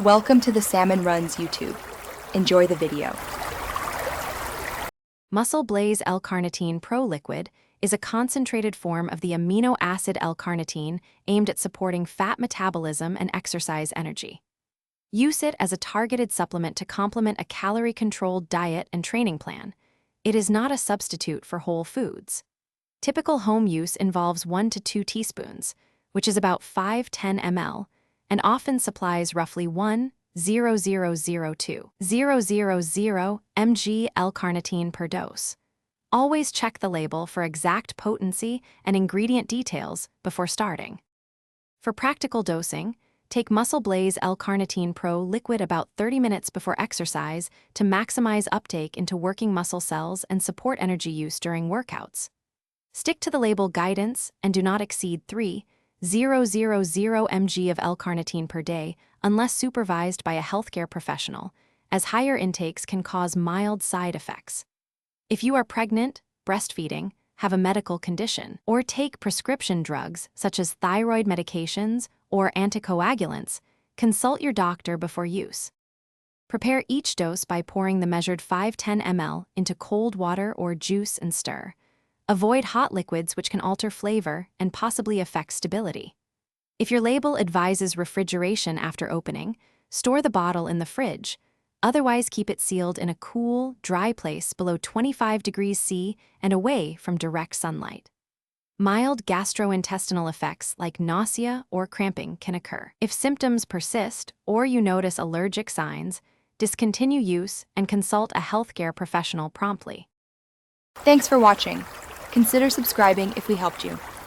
Welcome to the Salmon Runs YouTube. Enjoy the video. MuscleBlaze L Carnitine Pro liquid is a concentrated form of the amino acid L-carnitine aimed at supporting fat metabolism and exercise energy. Use it as a targeted supplement to complement a calorie-controlled diet and training plan. It is not a substitute for whole foods. Typical home use involves 1 to 2 teaspoons, which is about 5-10 ml, and often supplies roughly 1,000 mg L-carnitine per dose. Always check the label for exact potency and ingredient details before starting. For practical dosing, take MuscleBlaze L Carnitine Pro liquid about 30 minutes before exercise to maximize uptake into working muscle cells and support energy use during workouts. Stick to the label guidance and do not exceed 3,000 mg of L-carnitine per day unless supervised by a healthcare professional, as higher intakes can cause mild side effects. If you are pregnant, breastfeeding, have a medical condition, or take prescription drugs such as thyroid medications or anticoagulants, consult your doctor before use. Prepare each dose by pouring the measured 5-10 ml into cold water or juice and stir. Avoid hot liquids which can alter flavor and possibly affect stability. If your label advises refrigeration after opening, store the bottle in the fridge. Otherwise, keep it sealed in a cool, dry place below 25 degrees C and away from direct sunlight. Mild gastrointestinal effects like nausea or cramping can occur. If symptoms persist or you notice allergic signs, discontinue use and consult a healthcare professional promptly. Thanks for watching. Consider subscribing if we helped you.